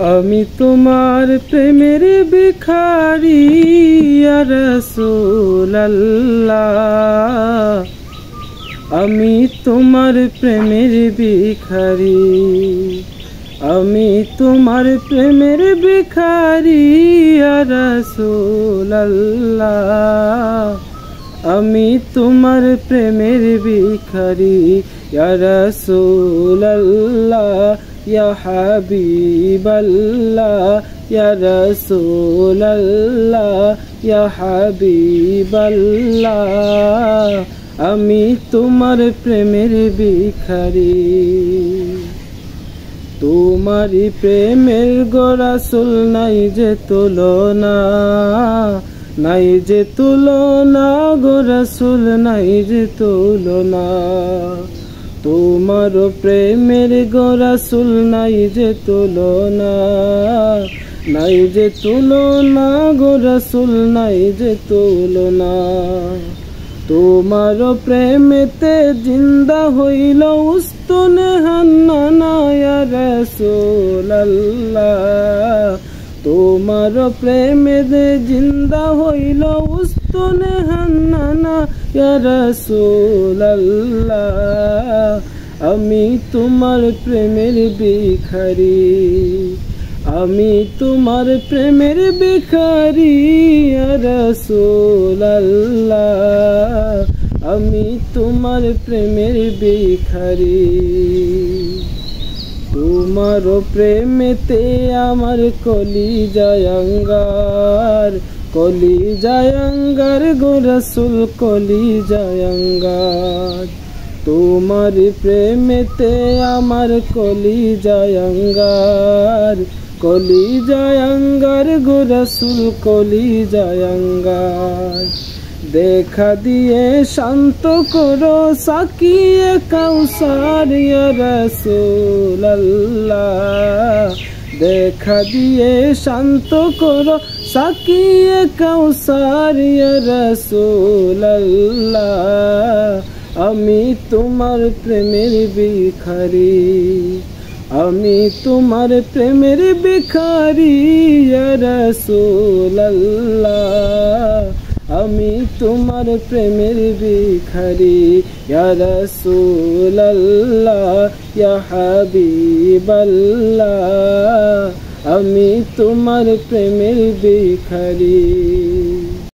আমি তোমার প্রেমের ভিখারি ইয়া রাসূলুল্লাহ, আমি তোমার প্রেমের ভিখারি, আমি তোমার প্রেমের ভিখারি ইয়া রাসূলুল্লাহ, আমি তোমার প্রেমের ভিখারি ইয়া রাসূলুল্লাহ, ইয়া হাবিবাল্লাহ, ইয়া রাসূলুল্লাহ, ইয়া হাবিবাল্লাহ, আমি তোমার প্রেমের ভিখারি। তোমারি প্রেমের গো রাসূল নাই যে তুলনা, নাই যে তুলনা গো রাসূল, নাই যে তুলনা। তোমার প্রেমের গো রাসূল নাই যে তুলনা, নাই যে তুলনা গো রাসূল, নাই যে তুলনা। তোমার প্রেমেতে জিন্দা হইল উস্তুনে হান্নানা ইয়া রাসূলুল্লাহ, তোমার প্রেমেতে জিন্দা হইল উস্তুনে হান্নানা ইয়া রাসূলুল্লাহ, আমি তোমার প্রেমের ভিখারি, আমি তোমার প্রেমের ভিখারি ইয়া রাসূলুল্লাহ, আমি তোমার প্রেমের ভিখারি। তোমার প্রেমেতে আমার কলিজায় আঙ্গার, কলিজায় আঙ্গার গো রাসূল, কলিজায় আঙ্গার। তোমার প্রেমেতে আমার কলিজায় আঙ্গার, কলিজায় আঙ্গার গো রাসূল, কলিজায় আঙ্গার। দেখা দিয়ে শান্ত করো সাকিয়ে কাউসার ইয়া রাসূলুল্লাহ, দেখা দিয়ে শান্ত করো সাকিয়ে কাউসার ইয়া রাসূলুল্লাহ, আমি তোমার প্রেমের ভিখারি, আমি তোমার প্রেমের ভিখারি ইয়া রাসূলুল্লাহ, আমি তোমার প্রেমের ভিখারি ইয়া রাসূলুল্লাহ, ইয়া হাবিবাল্লাহ, আমি তোমার প্রেমের ভিখারি।